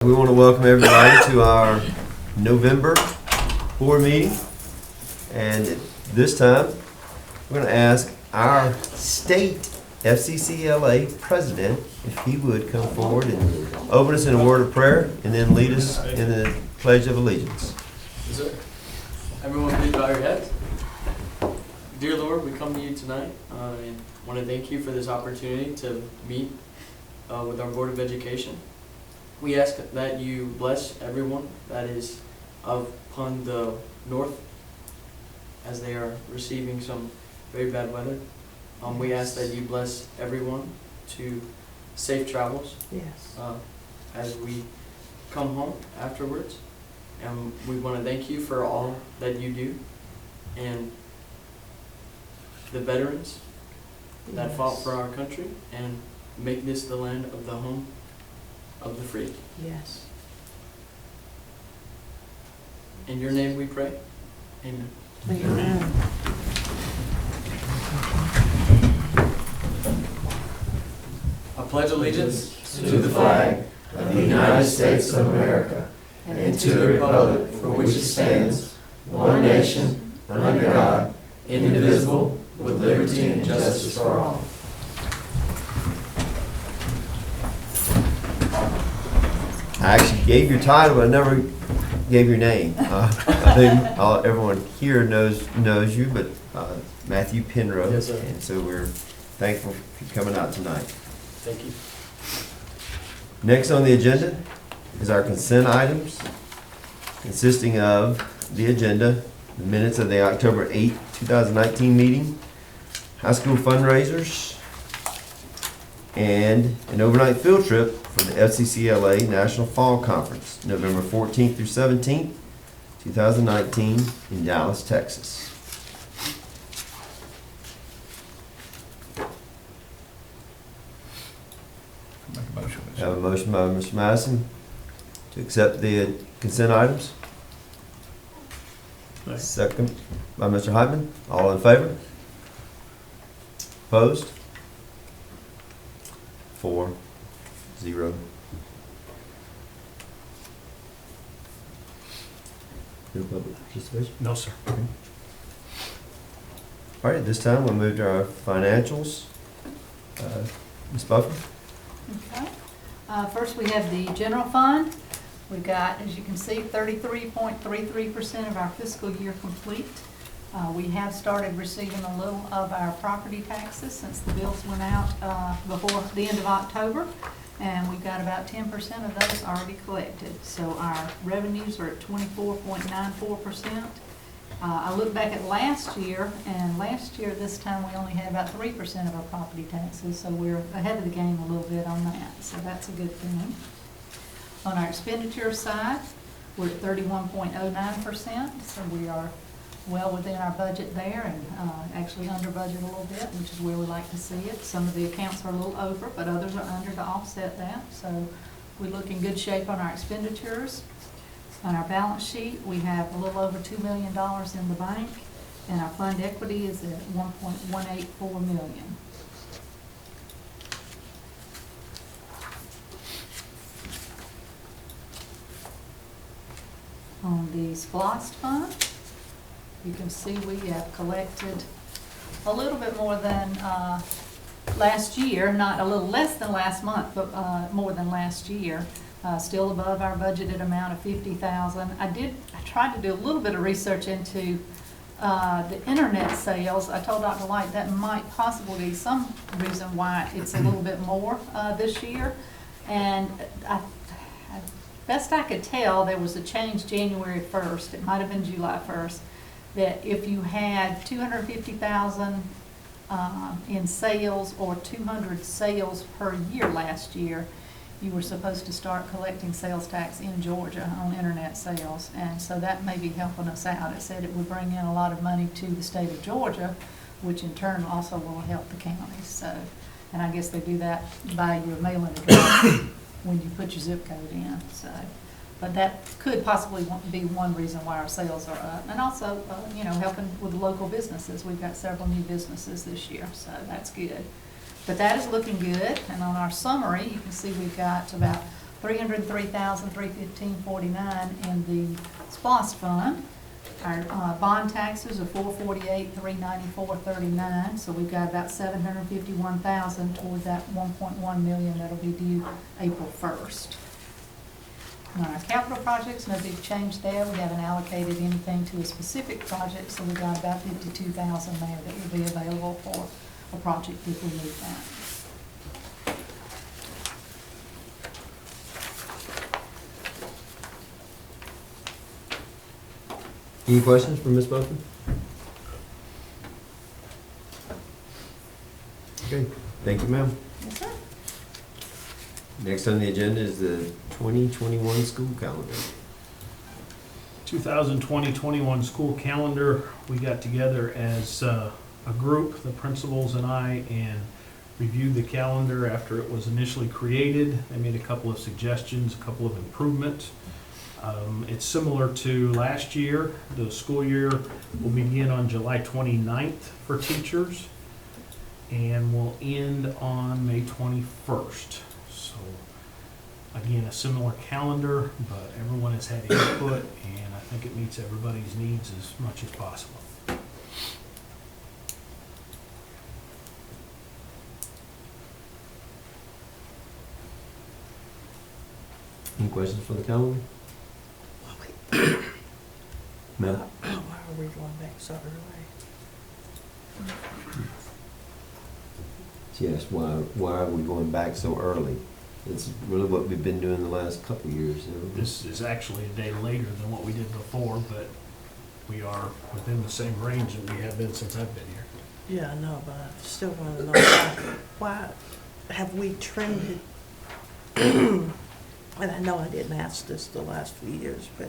We want to welcome everybody to our November board meeting. And this time, we're going to ask our state FCCLA president if he would come forward and open us in a word of prayer and then lead us in the Pledge of Allegiance. Yes, sir. Everyone, please bow your heads. Dear Lord, we come to you tonight and want to thank you for this opportunity to meet with our Board of Education. We ask that you bless everyone that is upon the north as they are receiving some very bad weather. We ask that you bless everyone to safe travels as we come home afterwards. And we want to thank you for all that you do and the veterans that fought for our country and make this the land of the home of the free. Yes. In your name we pray. Amen. Amen. I pledge allegiance to the flag of the United States of America and to the republic for which it stands, one nation, under God, indivisible, with liberty and justice for all. I actually gave your title, but I never gave your name. I think everyone here knows you, but Matthew Penrose. Yes, sir. And so we're thankful for you coming out tonight. Thank you. Next on the agenda is our consent items, consisting of the agenda, the minutes of the October 8, 2019 meeting, high school fundraisers, and an overnight field trip for the FCCLA National Fall Conference, November 14th through 17th, 2019 in Dallas, Texas. I have a motion by Mr. Madison to accept the consent items. Second by Mr. Heitman. All in favor? Opposed? 4-0. No public participation? No, sir. All right, at this time, we'll move to our financials. Ms. Buffer? Okay. First, we have the general fund. We've got, as you can see, 33.33% of our fiscal year complete. We have started receiving a little of our property taxes since the bills went out before the end of October, and we've got about 10% of those already collected. So our revenues are at 24.94%. I look back at last year, and last year this time we only had about 3% of our property taxes, so we're ahead of the game a little bit on that, so that's a good thing. On our expenditure side, we're at 31.09%, so we are well within our budget there and actually under budget a little bit, which is where we like to see it. Some of the accounts are a little over, but others are under to offset that, so we look in good shape on our expenditures. On our balance sheet, we have a little over $2 million in the bank, and our fund equity is at $1.184 million. On the SPLOST fund, you can see we have collected a little bit more than last year, not a little less than last month, but more than last year. Still above our budgeted amount of $50,000. I tried to do a little bit of research into the internet sales. I told Dr. Light that might possibly be some reason why it's a little bit more this year. And best I could tell, there was a change January 1st. It might have been July 1st. That if you had $250,000 in sales or 200 sales per year last year, you were supposed to start collecting sales tax in Georgia on internet sales, and so that may be helping us out. It said it would bring in a lot of money to the state of Georgia, which in turn also will help the counties. So, and I guess they do that by your mailing address when you put your zip code in. So, but that could possibly be one reason why our sales are up, and also, helping with local businesses. We've got several new businesses this year, so that's good. But that is looking good, and on our summary, you can see we've got about $303,315.49 in the SPOS fund. Our bond taxes are $448,394.39, so we've got about $751,000 toward that $1.1 million that'll be due April 1st. On our capital projects, no big change there. We haven't allocated anything to a specific project, so we've got about $52,000 there that will be available for a project if we need that. Any questions for Ms. Buckman? Okay, thank you, ma'am. Yes, sir. Next on the agenda is the 2021 school calendar. 2020-21 school calendar. We got together as a group, the principals and I, and reviewed the calendar after it was initially created. They made a couple of suggestions, a couple of improvements. It's similar to last year. The school year will begin on July 29th for teachers and will end on May 21st. So again, a similar calendar, but everyone has had input and I think it meets everybody's needs as much as possible. Any questions for the calendar? Ma'am? Why are we going back so early? Yes, why are we going back so early? It's really what we've been doing the last couple of years. This is actually a day later than what we did before, but we are within the same range that we have been since I've been here. Yeah, I know, but I still want to know why have we trended? And I know I didn't ask this the last few years, but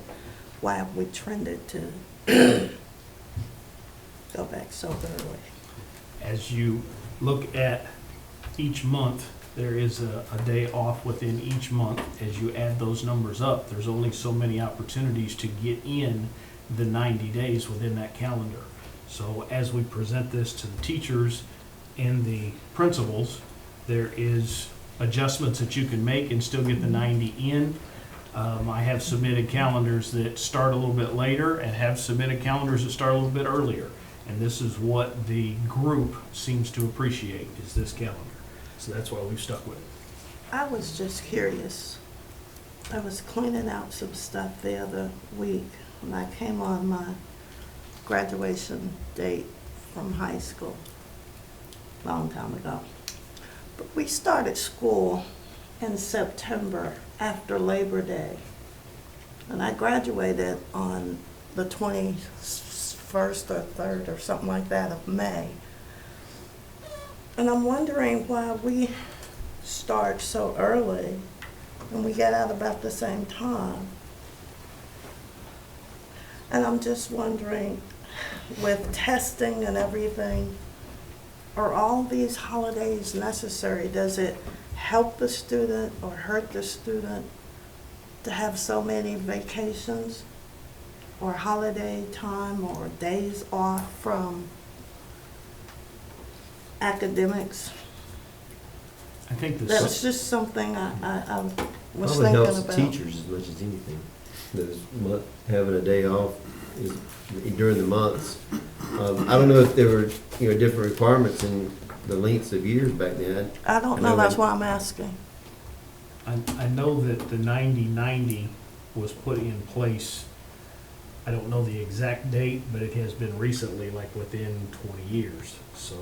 why have we trended to go back so early? As you look at each month, there is a day off within each month. As you add those numbers up, there's only so many opportunities to get in the 90 days within that calendar. So as we present this to the teachers and the principals, there is adjustments that you can make and still get the 90 in. I have submitted calendars that start a little bit later and have submitted calendars that start a little bit earlier. And this is what the group seems to appreciate, is this calendar. So that's why we've stuck with it. I was just curious. I was cleaning out some stuff the other week when I came on my graduation date from high school, a long time ago. But we started school in September after Labor Day. And I graduated on the 21st or 3rd or something like that of May. And I'm wondering why we start so early and we get out about the same time. And I'm just wondering, with testing and everything, are all these holidays necessary? Does it help the student or hurt the student to have so many vacations or holiday time or days off from academics? I think That's just something I was Probably thinking helps about. teachers as much as anything. Having a day off is during the months. I don't know if there were, different requirements in the lengths of years back then. I don't know, that's why I'm asking. I know that the 90-90 was put in place, I don't know the exact date, but it has been recently, like within 20 years. So,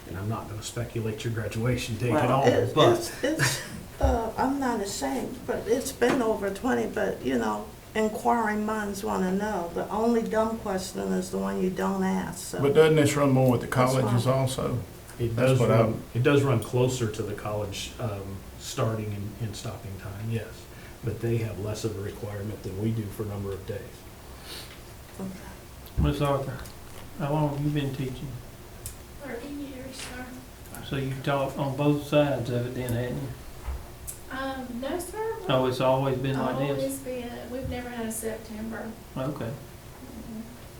and I'm not going to speculate your graduation date at all, but It's, I'm not ashamed, but it's been over 20, but, inquiring minds want to know. The only dumb question is the one you don't ask, so. But doesn't this run more with the That's colleges fine. also? it That's does what run, it does run closer to the college starting and stopping time, yes. But they have less of a requirement than we do for a number of days. Miss Arthur, how long have you been teaching? 30 years, sir. So you've taught on both sides of it then, hadn't you? No, sir. Oh, it's always been like this? Always been. We've never had a September. Okay,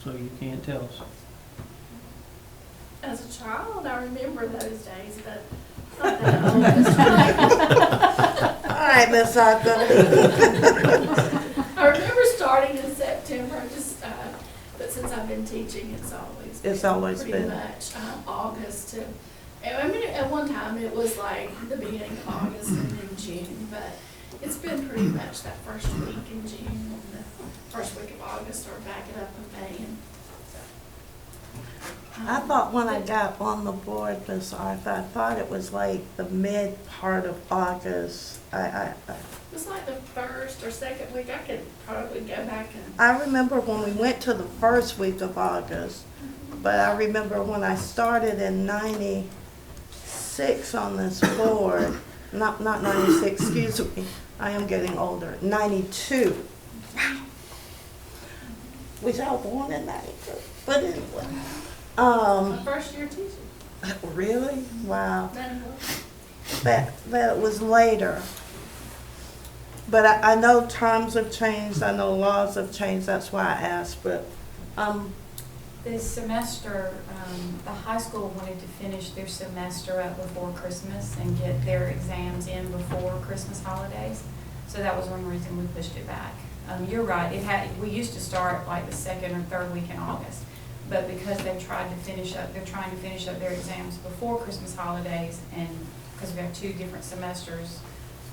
so you can't tell us. As a child, I remember those days, but not that old. All right, Miss Arthur. I remember starting in September, but since I've been teaching, it's always It's pretty always been. much August to, I mean, at one time it was like the beginning of August and then June, but it's been pretty much that first week in June and the first week of August or back it up in May. And so, I thought when I got on the board, Miss Arthur, I thought it was like the mid part of August. It was like the first or second week. I could probably go back and. I remember when we went to the first week of August, but I remember when I started in '96 on this board, not '96, excuse me, I am getting older, '92. Wow. Was y'all born in '92? But anyway, My first year teaching. really? Wow. Then it was. That was later. But I know times have changed, I know laws have changed, that's why I asked, but, This semester, the high school wanted to finish their semester up before Christmas and get their exams in before Christmas holidays. So that was one reason we pushed it back. You're right, we used to start like the second or third week in August. But because they're trying to finish up their exams before Christmas holidays, and because we have 2 different semesters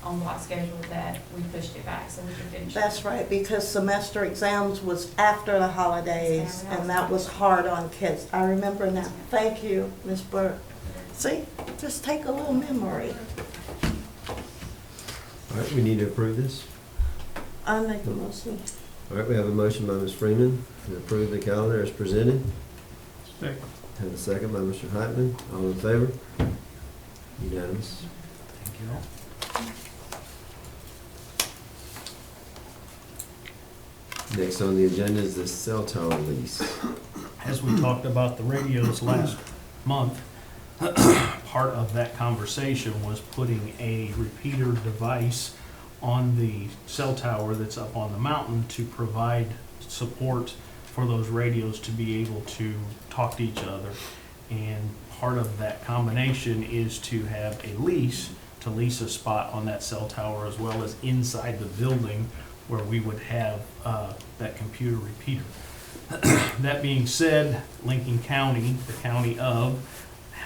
on block schedule, that we pushed it back so we could finish. that's right, because semester exams was after the holidays, and that was hard on kids. I remember now. Thank you, Ms. Burke. See, just take a little memory. All right, we need to approve this. I make a motion. All right, we have a motion by Ms. Freeman to approve the calendar as presented. Second. Have a second by Mr. Heitman. All in favor? Unanimous. Thank you all. Next on the agenda is the cell tower lease. As we talked about the radios last month, part of that conversation was putting a repeater device on the cell tower that's up on the mountain to provide support for those radios to be able to talk to each other. And part of that combination is to have a lease, to lease a spot on that cell tower as well as inside the building where we would have that computer repeater. That being said, Lincoln County, the county of,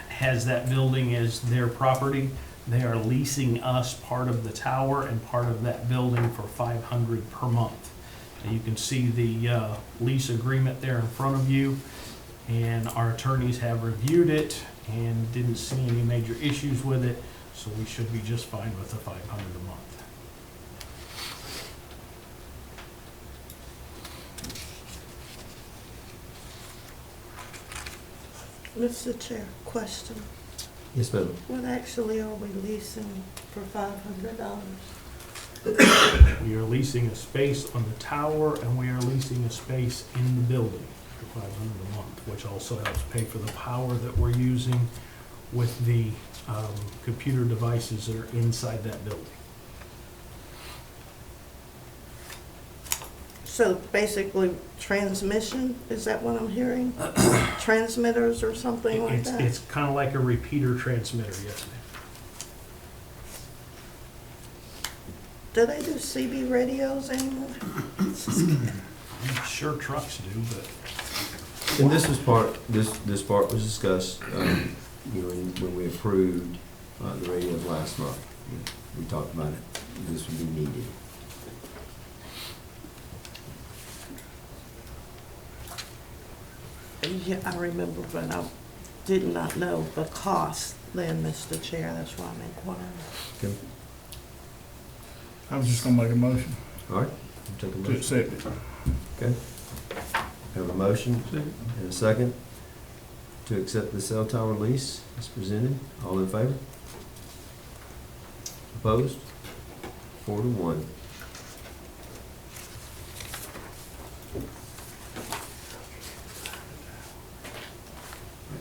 has that building as their property. They are leasing us part of the tower and part of that building for $500 per month. And you can see the lease agreement there in front of you. And our attorneys have reviewed it and didn't see any major issues with it, so we should be just fine with the $500 a month. Mr. Chair, question. Yes, ma'am. What actually are we leasing for $500? We are leasing a space on the tower and we are leasing a space in the building for $500 a month, which also helps pay for the power that we're using with the computer devices that are inside that building. So basically transmission, is that what I'm hearing? Transmitters or something like that? It's kind of like a repeater transmitter, yes ma'am. Do they do CB radios anymore? I'm sure trucks do, but And this was this part was discussed, when we approved the radios last month. We talked about it, this would be needed. Yeah, I remember, but I did not know the cost then, Mr. Chair, that's why I'm inquiring. Okay, I was just gonna make a motion all right, we'll take a to motion. accept it. Okay. Have a motion and a second to accept the cell tower lease as presented. All in favor? Opposed? 4-1.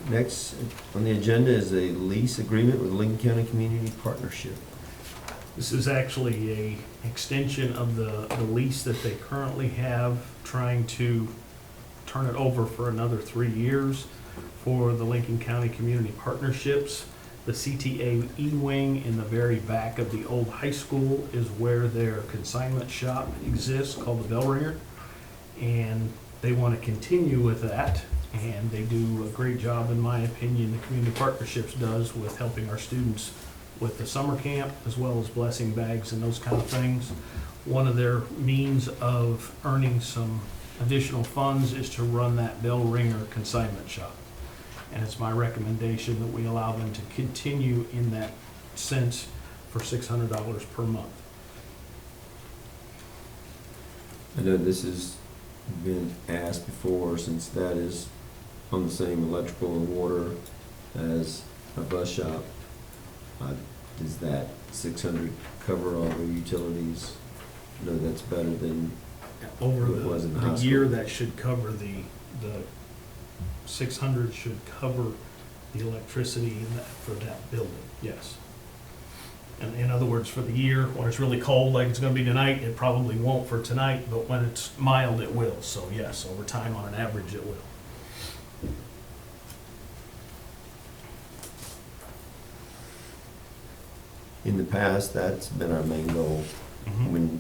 Next on the agenda is a lease agreement with Lincoln County Community Partnership. this is actually a extension of the lease that they currently have, trying to turn it over for another 3 years for the Lincoln County Community Partnerships. The CTA E-Wing in the very back of the old high school is where their consignment shop exists, called the Bell Ringer. And they want to continue with that, and they do a great job, in my opinion, the Community Partnerships does, with helping our students with the summer camp, as well as blessing bags and those kind of things. One of their means of earning some additional funds is to run that Bell Ringer consignment shop. And it's my recommendation that we allow them to continue in that sense for $600 per month. I know this has been asked before, since that is on the same electrical and water as a bus shop. Does that 600 cover all the utilities? No, that's better than Over It was in the high the school. year, that should cover the 600 should cover the electricity in that, for that building, yes. And in other words, for the year, when it's really cold, like it's gonna be tonight, it probably won't for tonight, but when it's mild, it will. So yes, over time, on an average, it will. in the past, that's been our main goal when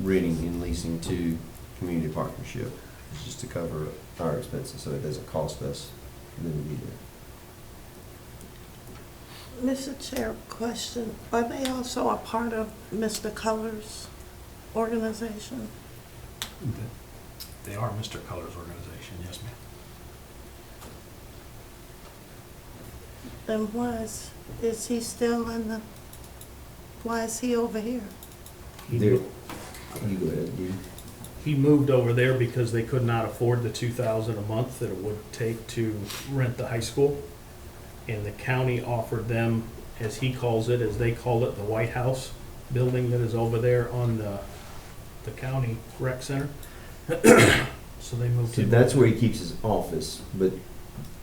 renting and leasing to community partnership. It's just to cover our expenses, so it doesn't cost us for them to be there. Mr. Chair, question, are they also a part of Mr. Colors' organization? They are Mr. Colors organization, yes, ma'am. Then is he still in the, why is he over here? There, you go ahead, you. He moved over there because they could not afford the $2,000 a month that it would take to rent the high school. And the county offered them, as he calls it, as they call it, the White House building that is over there on the county rec center. So they moved So him. that's where he keeps his office, but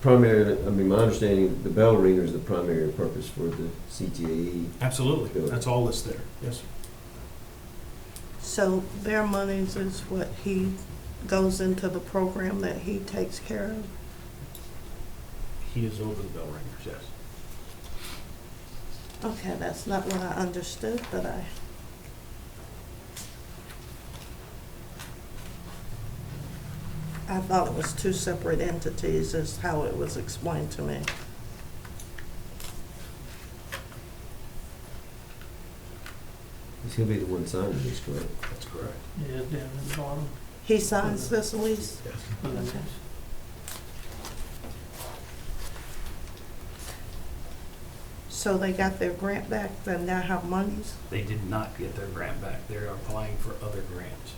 primarily, I mean, my understanding, the bell ringer is the primary purpose for the CTAE. Absolutely, that's all that's there, yes, sir. So their monies is what he goes into the program that he takes care of? He is over the bell ringers, yes. Okay, that's not what I understood, but I thought it was two separate entities, is how it was explained to me. He'll be the one signing this, correct? That's correct. Yeah, down at the bottom. He signs this lease? Yes. Okay. So they got their grant back, and now have monies? They did not get their grant back. They are applying for other grants.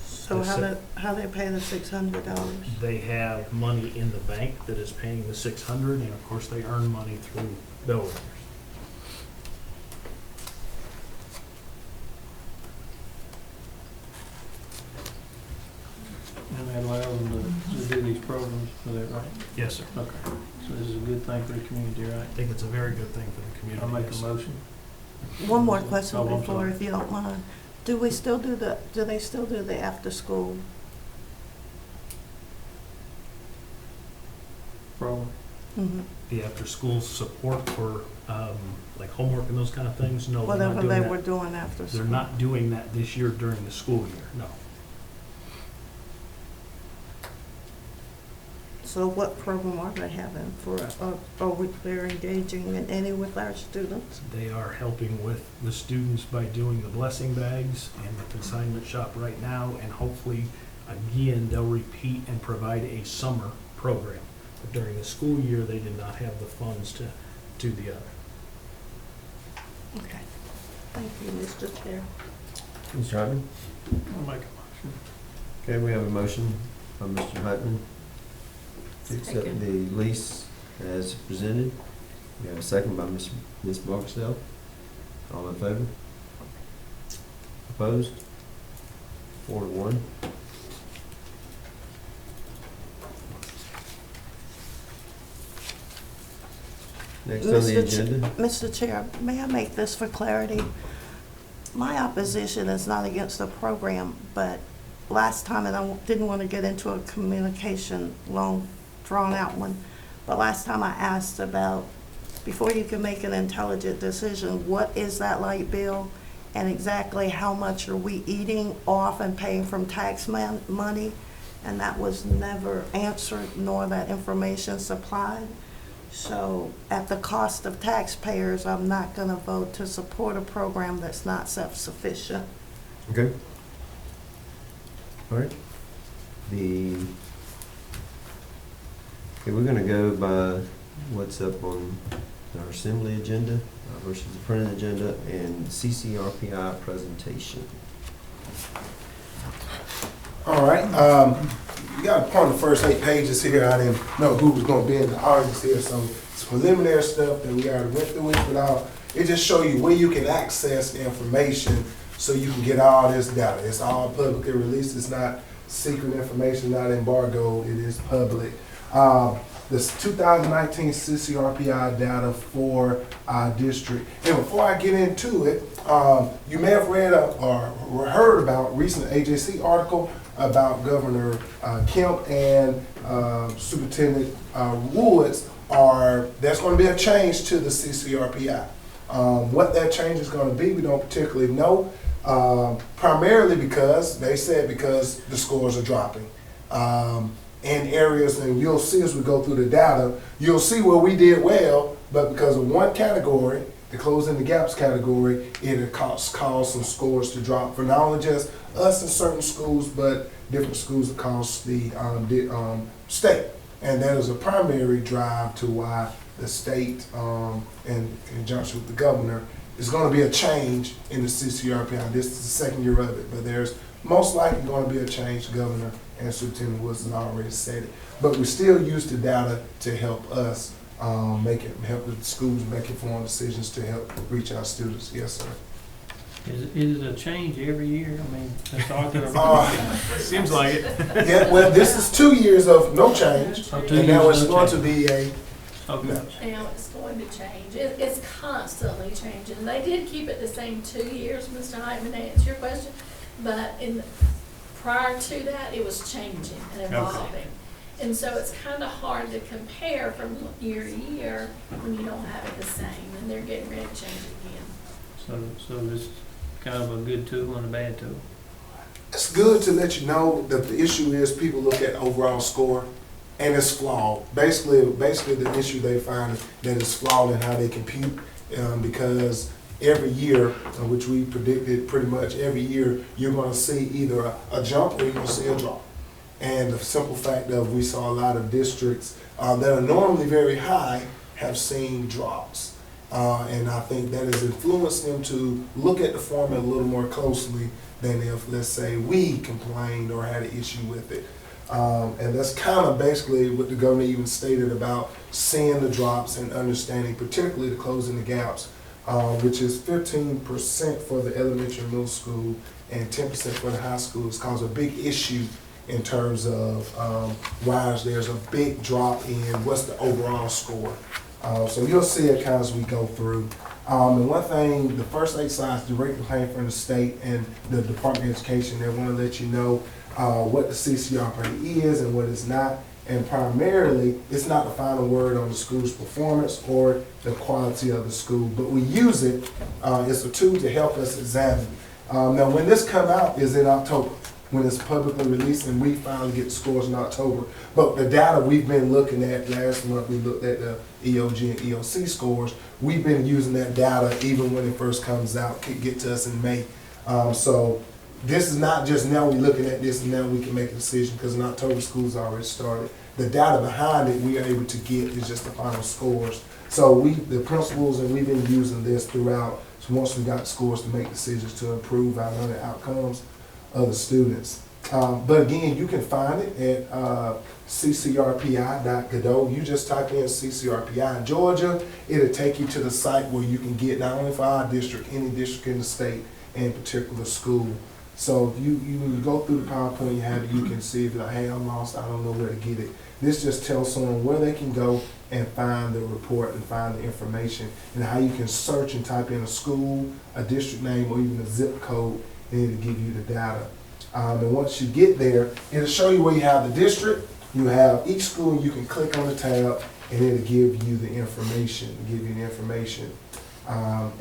So Yes, sir. how they pay the $600? They have money in the bank that is paying the $600, and of course, they earn money through bell ringers. And that allows them to do these programs for that, right? Yes, sir. Okay. So this is a good thing for the community, right? I think it's a very good thing for the community. I'll make yes, a sir. motion. One more question Oh, I'm before, sorry. if you don't mind. Do they still do the after-school? Program. Mhm. The after-school support for, like homework and those kind of things, no, they're not Whatever doing they were that. doing after school? They're not doing that this year during the school year, no. So what program are they having for, they're engaging in any with our students? They are helping with the students by doing the blessing bags and the consignment shop right now, and hopefully, again, they'll repeat and provide a summer program. But during the school year, they did not have the funds to do the other. Okay. Thank you, Mr. Chair. Mr. Hartman? I'll make a motion. Okay, we have a motion from Mr. Hartman to accept Second. the lease as presented. We have a second by Ms. Barksdale. All in favor? Opposed? 4-1. Next on the Mr. Ch- agenda. Mr. Chair, may I make this for clarity? My opposition is not against the program, but last time, and I didn't want to get into a communication, long, drawn-out one, but last time I asked about before you can make an intelligent decision, what is that light bill? And exactly how much are we eating off and paying from tax money? And that was never answered, nor that information supplied. So at the cost of taxpayers, I'm not gonna vote to support a program that's not self-sufficient. Okay. All right. Okay, we're gonna go by what's up on our assembly agenda versus the printed agenda and CCRPI presentation. All right, you got upon the first 8 pages here. I didn't know who was gonna be in the audience here, so it's preliminary stuff that we already went through it, but it just show you where you can access the information so you can get all this data. It's all publicly released. It's not secret information, not embargoed. It is public. This 2019 CCRPI data for our district. And before I get into it, you may have read or heard about recent AJC article about Governor Kemp and Superintendent Woods. There's going to be a change to the CCRPI. What that change is going to be, we don't particularly know. Primarily because the scores are dropping. In areas, and you'll see as we go through the data, you'll see where we did well, but because of one category, the closing the gaps category, it caused some scores to drop for not only just us in certain schools, but different schools across the state. And that is a primary drive to why the state, in conjunction with the governor, is going to be a change in the CCRPI. This is the second year of it, but there's most likely going to be a change. The governor and Superintendent Wilson has already said it. But we still use the data to help us help the schools make informed decisions to help reach our students. Yes, sir. Is it a change every year? I mean, historically, Seems like it. Yeah, well, this is 2 years of no change, Oh, 2 and now years it's no going change. to be a okay. Now it's going to change. It's constantly changing. They did keep it the same 2 years, Mr. Hyman, to answer your question, but prior to that, it was changing and evolving. And so it's kind of hard to compare from year to year when you don't have it the same, and they're getting ready to change it again. So this is kind of a good tool and a bad tool. It's good to let you know that the issue is people look at overall score and it's flawed. Basically the issue they find is that it's flawed in how they compute because every year, which we predicted pretty much every year, you're going to see either a jump or you're going to see a drop. And the simple fact of we saw a lot of districts that are normally very high have seen drops. And I think that has influenced them to look at the format a little more closely than if, let's say, we complained or had an issue with it. And that's kind of basically what the governor even stated about seeing the drops and understanding, particularly the closing the gaps, which is 15% for the elementary and middle school and 10% for the high school. It's caused a big issue in terms of why there's a big drop in what's the overall score. So you'll see it kind of as we go through. And one thing, the first 8 slides directly came from the state and the Department of Education. They want to let you know what the CCRPI is and what it's not. And primarily, it's not the final word on the school's performance or the quality of the school, but we use it as a tool to help us examine. Now, when this come out is in October, when it's publicly released, and we finally get the scores in October. But the data we've been looking at, last month we looked at the EOG and EOC scores. We've been using that data even when it first comes out, could get to us in May. So this is not just now we're looking at this and now we can make a decision, because in October school's already started. The data behind it we are able to get is just the final scores. So the principals, and we've been using this throughout, so once we got scores to make decisions to improve our learning outcomes of the students. But again, you can find it at ccrpi.gado. You just type in CCRPI in Georgia. It'll take you to the site where you can get not only for our district, any district in the state, and particular school. So you go through the PowerPoint you have, you can see if you're like, hey, I'm lost, I don't know where to get it. This just tells someone where they can go and find the report and find the information, and how you can search and type in a school, a district name, or even a zip code, and it'll give you the data. And once you get there, it'll show you where you have the district, you have each school, you can click on the tab and it'll give you the information,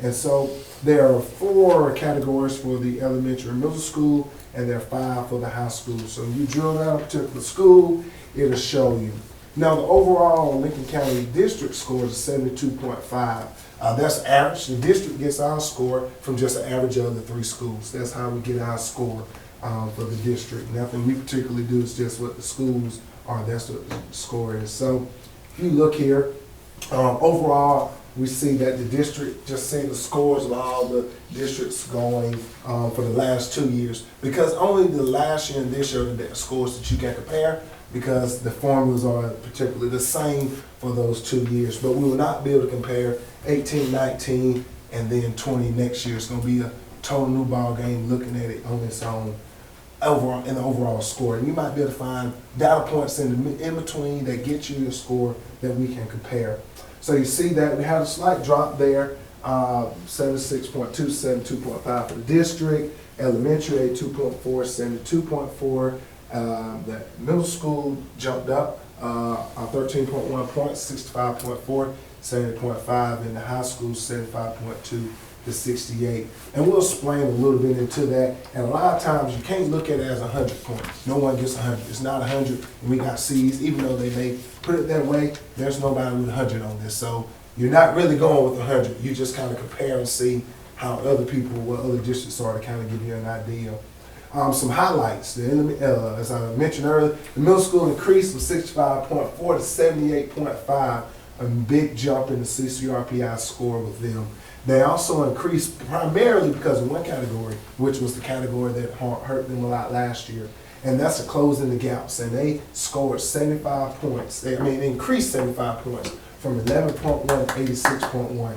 And so there are 4 categories for the elementary and middle school, and there are 5 for the high school. So you drill down a particular school, it'll show you. Now, the overall Lincoln County district score is 72.5. That's average. The district gets our score from just an average of the 3 schools. That's how we get our score for the district. Nothing we particularly do, is just what the schools are. That's what the score is. So if you look here, overall, we see that the district, just seeing the scores of all the districts going for the last 2 years, because only the last year and this year are the scores that you can compare, because the formulas are particularly the same for those 2 years. But we will not be able to compare 18, 19, and then 20 next year. It's going to be a total new ball game looking at it on its own overall in the overall score. And you might be able to find data points in between that get you a score that we can compare. So you see that we had a slight drop there, 76.2, 72.5 for the district, elementary 82.4, 72.4. The middle school jumped up 13.1 points, 65.4, 70.5, and the high school 75.2 to 68. And we'll explain a little bit into that. And a lot of times you can't look at it as 100 points. No one gets 100. It's not 100. And we got C's, even though they may put it that way, there's nobody with 100 on this. So you're not really going with 100. You just kind of compare and see how other people, what other districts are, to kind of give you an idea. Some highlights. As I mentioned earlier, the middle school increased from 65.4 to 78.5, a big jump in the CCRPI score with them. They also increased primarily because of one category, which was the category that hurt them a lot last year, and that's the closing the gaps. And they scored 75 points. They increased 75 points from 11.1 to 86.1.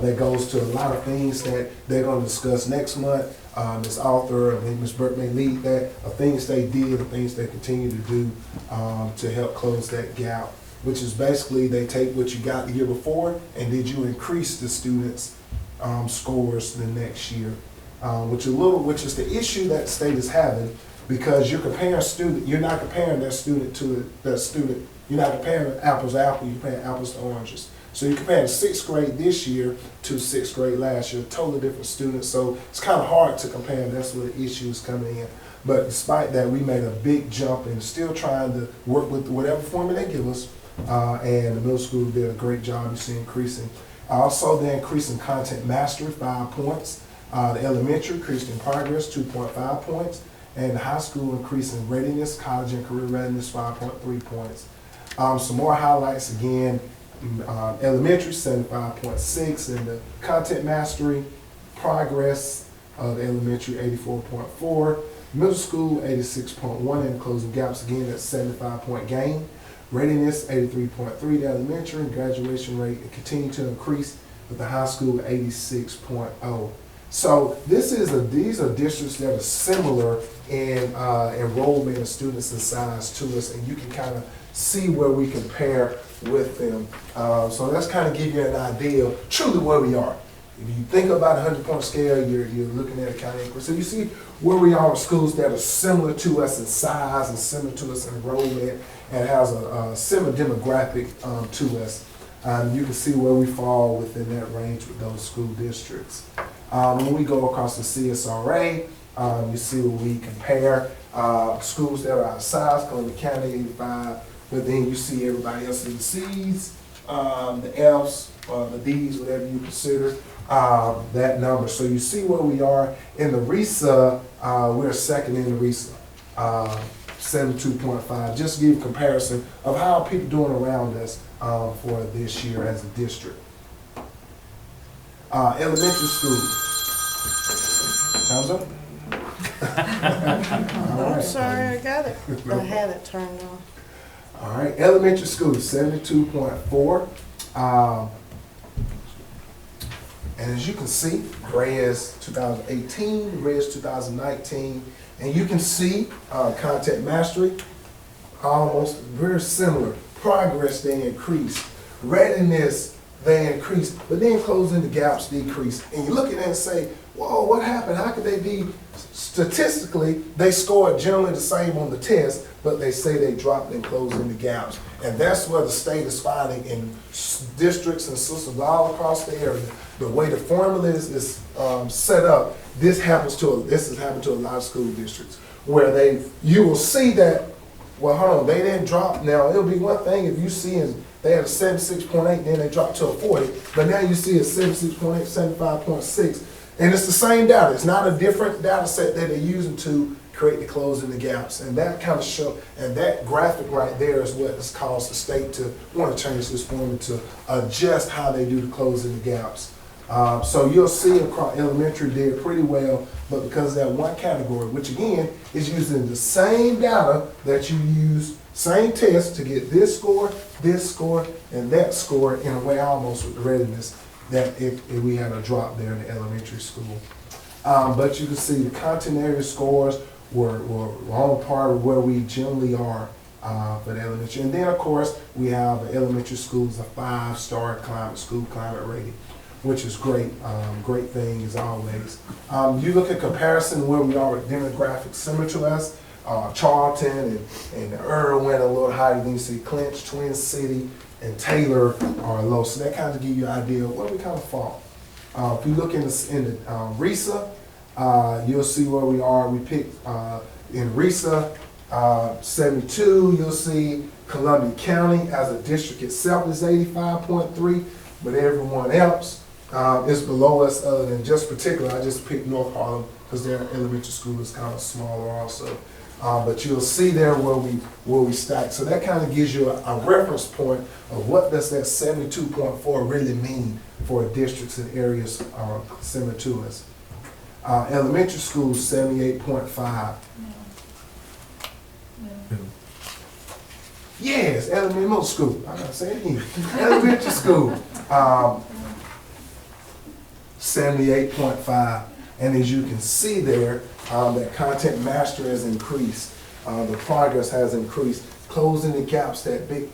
That goes to a lot of things that they're going to discuss next month. Ms. Arthur and Ms. Burke may lead that, of things they did, of things they continue to do to help close that gap, which is basically they take what you got the year before and did you increase the students' scores the next year, which is the issue that the state is having, because you're comparing you're not comparing that student to that student. You're not comparing apples to apples, you're comparing apples to oranges. So you're comparing 6th grade this year to 6th grade last year, totally different students. So it's kind of hard to compare, and that's where the issue is coming in. But despite that, we made a big jump and still trying to work with whatever formula they give us. And the middle school did a great job, you see, increasing. Also, the increase in content mastery, 5 points. The elementary increased in progress, 2.5 points. And the high school increased in readiness, college and career readiness, 5.3 points. Some more highlights again. Elementary 75.6, and the content mastery progress of elementary 84.4, middle school 86.1, and closing gaps again at 75-point gain. Readiness 83.3 to elementary, and graduation rate continue to increase with the high school 86.0. So these are districts that are similar in enrollment of students and size to us, and you can kind of see where we compare with them. So that's kind of give you an idea of truly where we are. If you think about a 100-point scale, you're looking at it kind of equal. So you see where we are with schools that are similar to us in size and similar to us in enrollment and has a similar demographic to us. You can see where we fall within that range with those school districts. When we go across the CSRA, you see where we compare schools that are our size, Columbia County 85, but then you see everybody else in the C's, the F's, the D's, whatever you consider that number. So you see where we are in the RESA. We're second in the RESA, 72.5. Just to give you a comparison of how people doing around us for this year as a district. Elementary school. Time's up. I'm sorry, I got it. I had it turned on. All right, elementary school, 72.4. And as you can see, gray is 2018, red is 2019. And you can see content mastery, almost very similar. Progress, they increased. Readiness, they increased. But then closing the gaps decreased. And you look at that and say, whoa, what happened? How could they be statistically, they scored generally the same on the test, but they say they dropped in closing the gaps. And that's where the state is finding in districts and systems all across the area, the way the formula is set up, this has happened to a lot of school districts, where you will see that, well, hold on, they didn't drop. Now, it'll be one thing if you see they had a 76.8, then they dropped to a 40, but now you see a 76.8, 75.6, and it's the same data. It's not a different data set that they're using to create the closing the gaps. And that kind of and that graphic right there is what has caused the state to want to change this formula to adjust how they do the closing the gaps. So you'll see across elementary did pretty well, but because of that one category, which again is using the same data that you use, same test to get this score, and that score in a way almost with the readiness, that if we had a drop there in the elementary school. But you can see the content area scores were on par with where we generally are for the elementary. And then of course we have the elementary schools, a 5-star school climate rating, which is great. Great thing as always. You look at comparison where we are with demographics similar to us. Charlton and Irwin a little higher than you see. Clinch, Twin City, and Taylor are low. So that kind of give you an idea of where we kind of fall. If you look in the RESA, you'll see where we are. We picked in RESA 72. You'll see Columbia County as a district itself is 85.3, but everyone else is below us other than just particular. I just picked North Harlem because their elementary school is kind of smaller also. But you'll see there where we stack. So that kind of gives you a reference point of what does that 72.4 really mean for districts and areas similar to us. Elementary school 78.5. Yes, elementary middle school. I'm not saying it again. Elementary school 78.5. And as you can see there, that content mastery has increased. The progress has increased. Closing the gaps, that big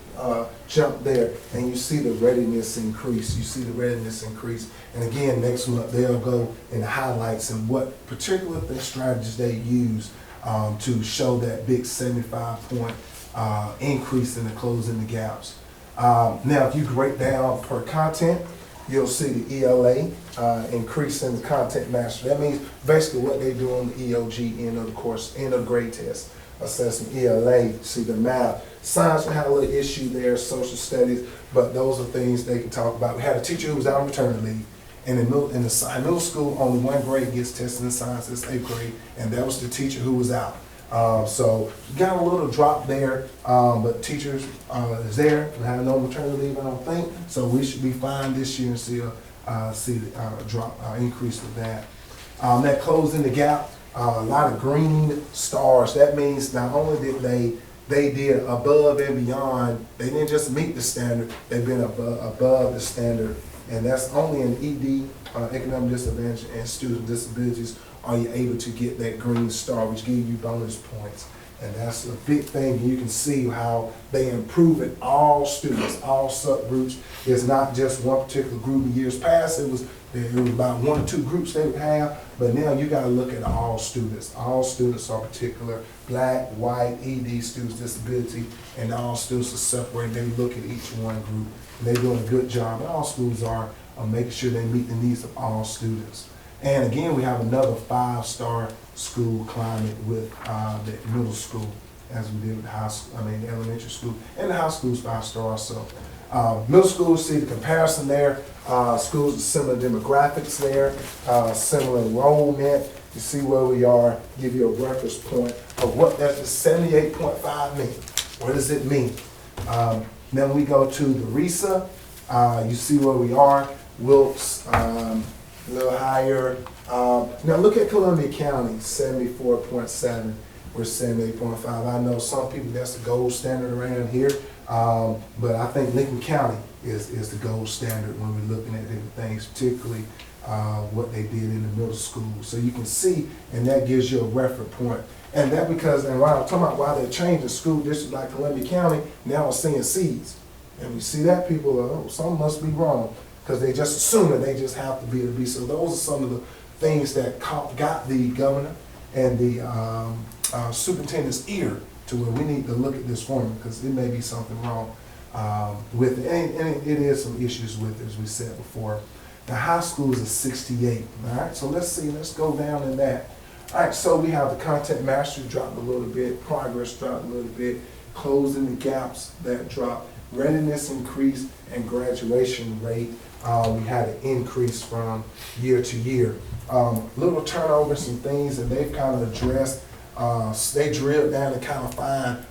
jump there, and you see the readiness increase. You see the readiness increase. And again, next month they'll go in the highlights and what particular strategies they use to show that big 75-point increase in the closing the gaps. Now, if you break down per content, you'll see the ELA increase in the content mastery. That means basically what they do on the EOG end of the course, end of grade test. Assessing ELA, see the math. Science will have a little issue there, social studies, but those are things they can talk about. We had a teacher who was out on maternity leave, and in middle school, only one grade gets tested in science, it's 8th grade, and that was the teacher who was out. So you got a little drop there, but teachers is there. We have no maternity leave, I don't think. So we should be fine this year and see a drop, increase with that. That closing the gap, a lot of green stars. That means not only did they did above and beyond, they didn't just meet the standard, they've been above the standard. And that's only in ED, economic disadvantage, and student disabilities are you able to get that green star, which gives you bonus points. And that's a big thing. You can see how they improve it, all students, all subgroups. It's not just one particular group. In years past, it was about 1 or 2 groups they would have, but now you got to look at all students. All students are particular, black, white, ED, students, disability, and all students are separated. They look at each one group, and they're doing a good job. And all schools are making sure they meet the needs of all students. And again, we have another 5-star school climate with the middle school, as we did with the elementary school, and the high school's 5-star also. Middle school, see the comparison there. Schools with similar demographics there, similar enrollment. You see where we are, give you a reference point of what that 78.5 mean. What does it mean? Then we go to the RESA. You see where we are. Wilkes, a little higher. Now look at Columbia County, 74.7. We're 78.5. I know some people, that's the gold standard around here. But I think Lincoln County is the gold standard when we're looking at different things, particularly what they did in the middle school. So you can see, and that gives you a reference point. And that because, and while I'm talking about why they're changing school districts like Columbia County, now we're seeing C's. And we see that people are, oh, something must be wrong, because they just assume that they just have to be able to be. So those are some of the things that got the governor and the superintendent's ear to where we need to look at this formula, because it may be something wrong with it. And it is some issues with it, as we said before. The high school is a 68, all right? So let's go down in that. All right, so we have the content mastery dropped a little bit, progress dropped a little bit, closing the gaps that dropped, readiness increased, and graduation rate, we had an increase from year to year. Little turnover, some things that they've kind of addressed. They drilled down and kind of find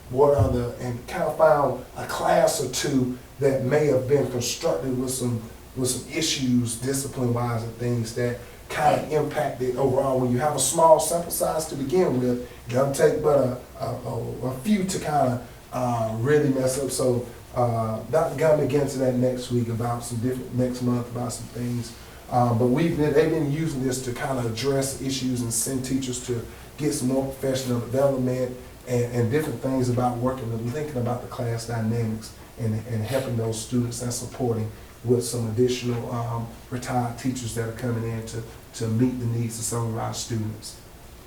and kind of found a class or two that may have been constructed with some issues, discipline-wise, and things that kind of impacted overall. When you have a small sample size to begin with, it doesn't take but a few to kind of really mess up. So Dr. Gunn will get into that next week about next month about some things. But they've been using this to kind of address issues and send teachers to get some more professional development and different things about working and thinking about the class dynamics and helping those students and supporting with some additional retired teachers that are coming in to meet the needs of some of our students.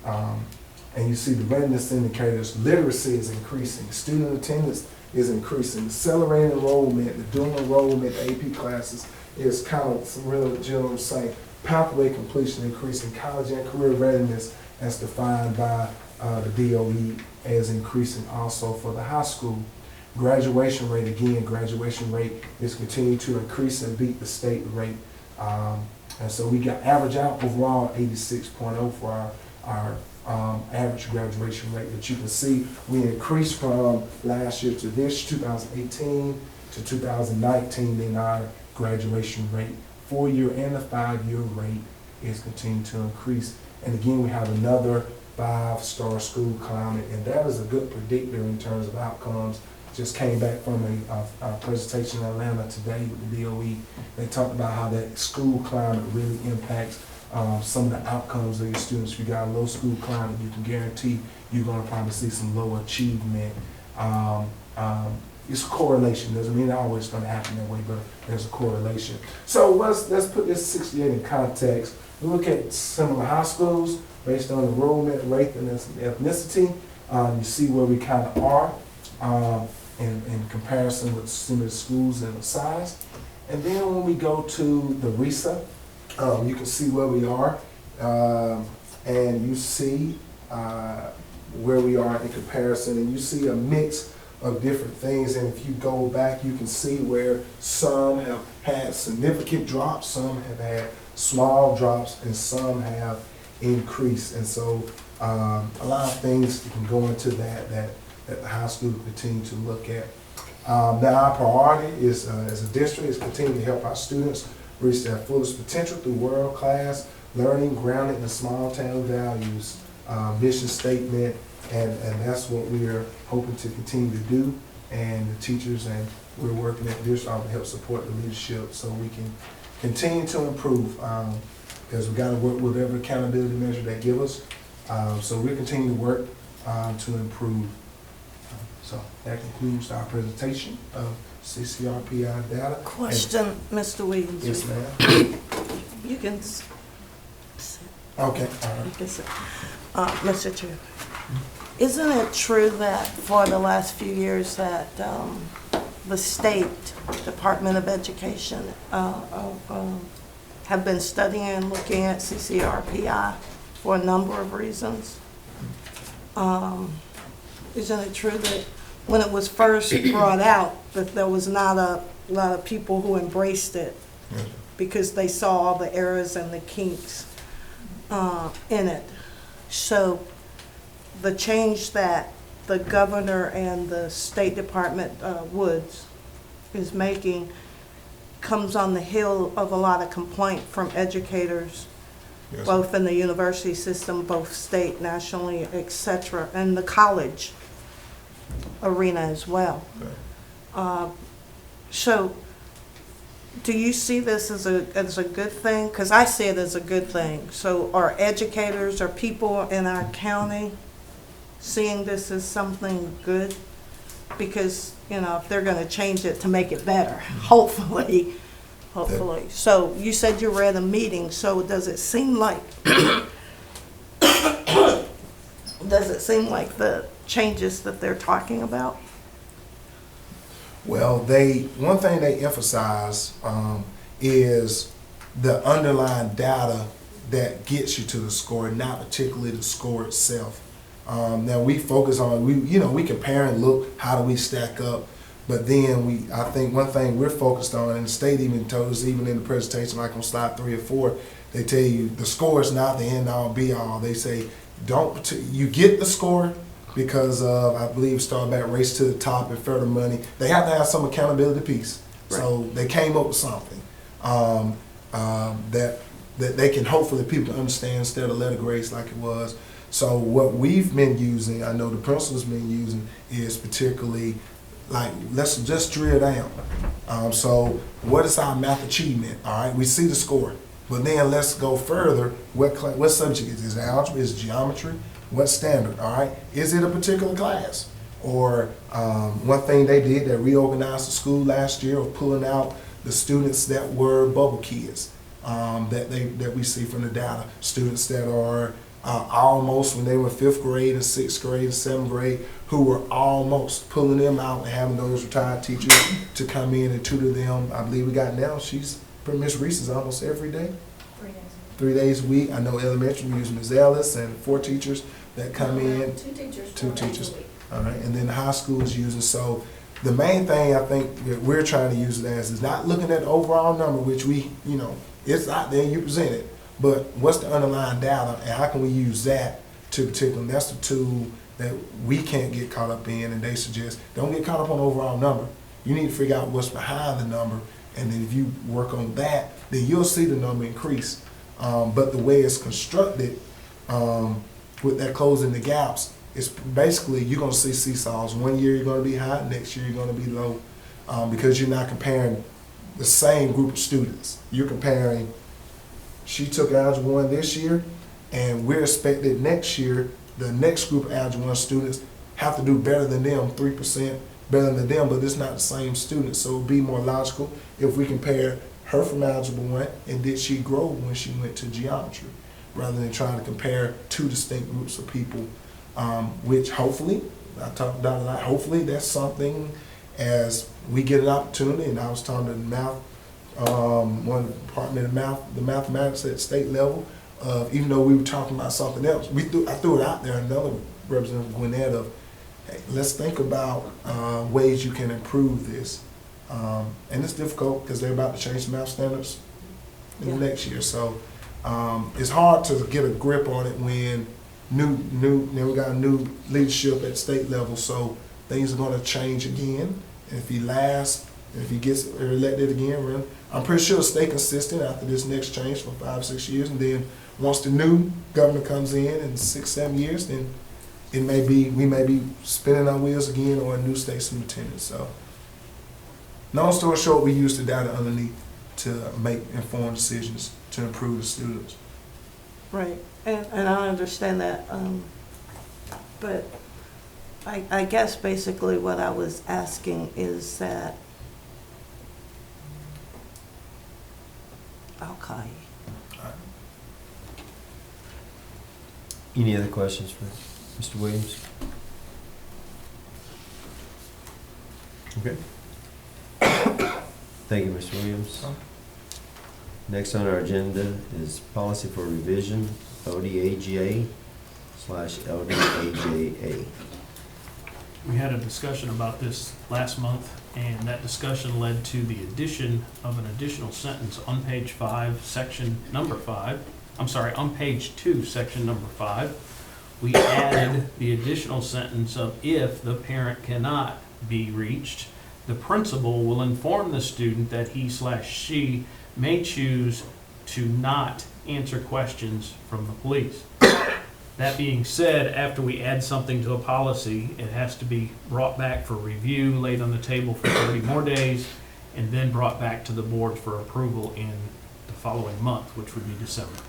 And you see the readiness indicators, literacy is increasing, student attendance is increasing, accelerated enrollment, the dual enrollment, the AP classes is kind of some real general saying, pathway completion increasing, college and career readiness as defined by the DOE as increasing also for the high school. Graduation rate, again, graduation rate is continuing to increase and beat the state rate. And so we got average out overall 86.0 for our average graduation rate that you can see. We increased from last year to this, 2018 to 2019 in our graduation rate. 4-year and the 5-year rate is continuing to increase. And again, we have another 5-star school climate, and that is a good predictor in terms of outcomes. Just came back from a presentation in Atlanta today with the DOE. They talked about how that school climate really impacts some of the outcomes of your students. If you got a low school climate, you can guarantee you're going to probably see some low achievement. It's a correlation. Doesn't mean it's always going to happen that way, but there's a correlation. So let's put this 68 in context. We look at similar high schools based on enrollment rate and ethnicity. You see where we kind of are in comparison with similar schools in the size. And then when we go to the RESA, you can see where we are, and you see where we are in comparison, and you see a mix of different things. And if you go back, you can see where some have had significant drops, some have had small drops, and some have increased. And so a lot of things can go into that the high school will continue to look at. Now our priority is, as a district, is continue to help our students reach their fullest potential through world-class learning grounded in small town values, mission statement, and that's what we are hoping to continue to do. And the teachers and we're working at this to help support the leadership so we can continue to improve, because we got to work with every accountability measure they give us. So we'll continue to work to improve. So that concludes our presentation of CCRPI data. Question, Mr. Williams. Yes, ma'am. You can sit. Okay. You can sit. Mr. Chair, isn't it true that for the last few years that the State Department of Education have been studying and looking at CCRPI for a number of reasons? Isn't it true that when it was first brought out, that there was not a lot of people who embraced it because they saw all the errors and the kinks in it? So the change that the governor and the State Department, Woods, is making comes on the hill of a lot of complaint from educators, both in the university system, both state, nationally, etc., and the college arena as well. So do you see this as a good thing? Because I see it as a good thing. So are educators or people in our county seeing this as something good? Because, you know, if they're going to change it to make it better, hopefully. So you said you were at a meeting, so does it seem like seem like the changes that they're talking about? Well, one thing they emphasize is the underlying data that gets you to the score, not particularly the score itself. Now we focus on, we compare and look, how do we stack up? But then I think one thing we're focused on, and the state even told us, even in the presentation, like on slide 3 or 4, they tell you the score is not the end all be all. They say, you get the score because of, I believe, starting back Race to the Top and federal money. They have to have some accountability piece. Right. So they came up with something that they can hopefully people can understand instead of letter grades like it was. So what we've been using, I know the principal's been using, is particularly like, let's just drill down. So what is our math achievement? All right, we see the score, but then let's go further. What subject is it? Is it algebra? Is it geometry? What standard? All right, is it a particular class? Or one thing they did, they reorganized the school last year of pulling out the students that were bubble kids that we see from the data. Students that are almost, when they were 5th grade and 6th grade and 7th grade, who were almost pulling them out and having those retired teachers to come in and tutor them. I believe we got now, Miss Reese is almost every day. 3 days. 3 days a week. I know elementary, we use Ms. Ellis and 4 teachers that come in. 2 teachers. 2 4 days a teachers. week. All right, and then the high school is using. So the main thing I think that we're trying to use it as is not looking at the overall number, which it's out there, you present it, but what's the underlying data and how can we use that to particularly, that's the tool that we can't get caught up in, and they suggest don't get caught up on the overall number. You need to figure out what's behind the number, and then if you work on that, then you'll see the number increase. But the way it's constructed with that closing the gaps, it's basically you're going to see seesaws. One year you're going to be high, next year you're going to be low, because you're not comparing the same group of students. You're comparing, she took Algebra 1 this year, and we're expected next year, the next group of Algebra 1 students have to do better than them, 3% better than them, but it's not the same students. So it would be more logical if we compare her from Algebra 1 and did she grow when she went to geometry, rather than trying to compare 2 distinct groups of people, which hopefully, I talked about it a lot, hopefully that's something as we get an opportunity, and I was talking to the math, one department of math, the mathematics at state level, even though we were talking about something else, I threw it out there, another Representative Gwinnett, of, hey, let's think about ways you can improve this. And it's difficult because they're about to change the math standards in the next year. So it's hard to get a grip on it when we got a new leadership at state level, so things are going to change again. And if he lasts, and if he gets elected again, I'm pretty sure it'll stay consistent after this next change for 5 or 6 years. And then once the new governor comes in 6, 7 years, then we may be spinning our wheels again, or a new state superintendent. So, long story short, we use the data underneath to make informed decisions to improve the students. Right, and I understand that, but I guess basically what I was asking is that, okay. Any other questions for Mr. Williams? Okay. Thank you, Mr. Williams. Next on our agenda is policy for revision, ODAGA/LDAJA. We had a discussion about this last month, and that discussion led to the addition of an additional sentence on page 5, section number 5. On page 2, section number 5. We added the additional sentence of, if the parent cannot be reached, the principal will inform the student that he/she may choose to not answer questions from the police. That being said, after we add something to a policy, it has to be brought back for review, laid on the table for 30 more days, and then brought back to the board for approval in the following month, which would be December.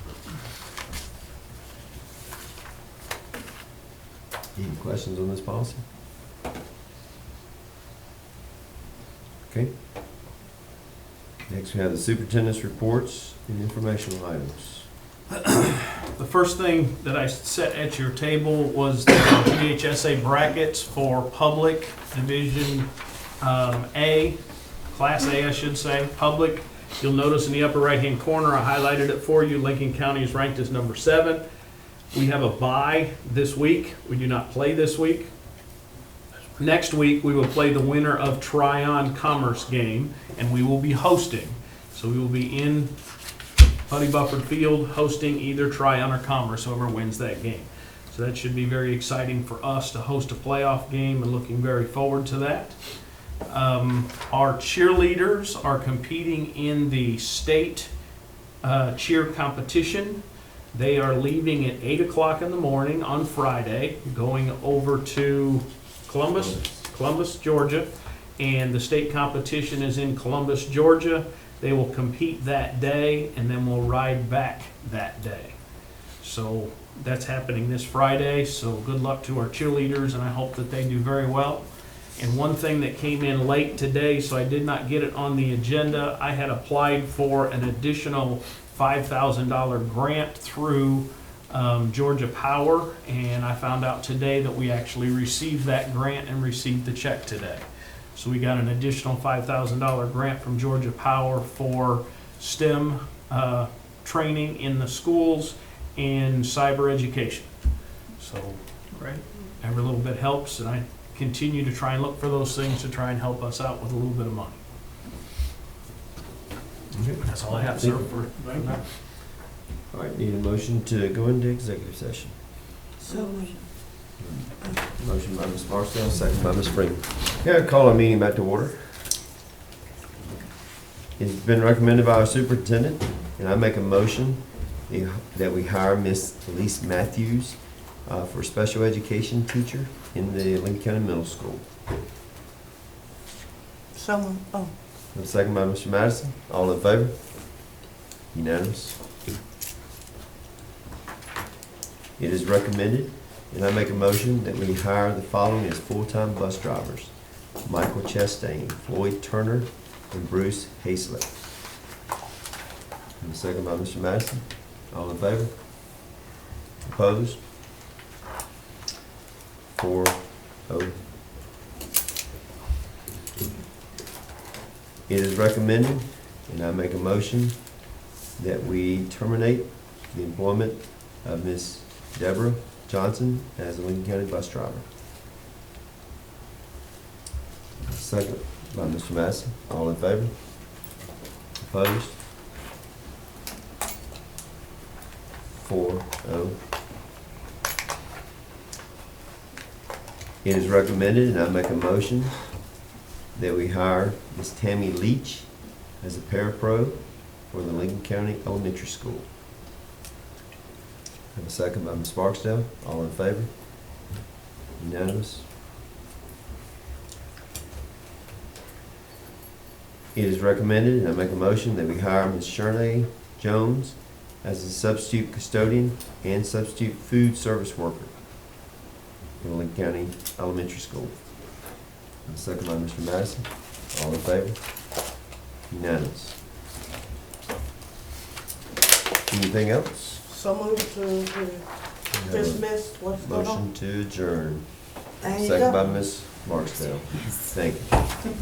Any questions on this policy? Okay. Next, we have the superintendent's reports and informational items. The first thing that I set at your table was the GHSA brackets for public division A, Class A, I should say, public. You'll notice in the upper right-hand corner, I highlighted it for you. Lincoln County is ranked as number 7. We have a bye this week. We do not play this week. Next week, we will play the winner of Tryon Commerce game, and we will be hosting. So we will be in Buddy Bufford Field hosting either Tryon or Commerce, whoever wins that game. So that should be very exciting for us to host a playoff game, and looking very forward to that. Our cheerleaders are competing in the state cheer competition. They are leaving at 8 o'clock in the morning on Friday, going over to Columbus, Georgia, and the state competition is in Columbus, Georgia. They will compete that day, and then we'll ride back that day. So that's happening this Friday, so good luck to our cheerleaders, and I hope that they do very well. And one thing that came in late today, so I did not get it on the agenda, I had applied for an additional $5,000 grant through Georgia Power, and I found out today that we actually received that grant and received the check today. So we got an additional $5,000 grant from Georgia Power for STEM training in the schools and cyber education. So Great. every little bit helps, and I continue to try and look for those things to try and help us out with a little bit of money. That's all I have, sir, for right now. All right, need a motion to go into executive session. So moved. Motion by Ms. Barksdale, second by Ms. Freeman. Okay, I call our meeting back to order. It's been recommended by our superintendent, and I make a motion that we hire Miss Elise Matthews for special education teacher in the Lincoln County Middle School. Someone, oh, A second by Mr. Madison. All in favor? Unanimous. It is recommended, and I make a motion that we hire the following as full-time bus drivers: Michael Chastain, Floyd Turner, and Bruce Hazlett. And a second by Mr. Madison. All in favor? Opposed? 4-0. It is recommended, and I make a motion that we terminate the employment of Ms. Deborah Johnson as a Lincoln County bus driver. Second by Mr. Madison. All in favor? Opposed? 4-0. It is recommended, and I make a motion that we hire Ms. Tammy Leach as a parapro for the Lincoln County Elementary School. Have a second by Ms. Barksdale. All in favor? Unanimous. It is recommended, and I make a motion that we hire Ms. Shernay Jones as a substitute custodian and substitute food service worker for the Lincoln County Elementary School. And a second by Mr. Madison. All in favor? Unanimous. Anything else? so moved to We have a dismiss, what's going on? motion to adjourn. There you Second by go. Ms. Barksdale. Thank you.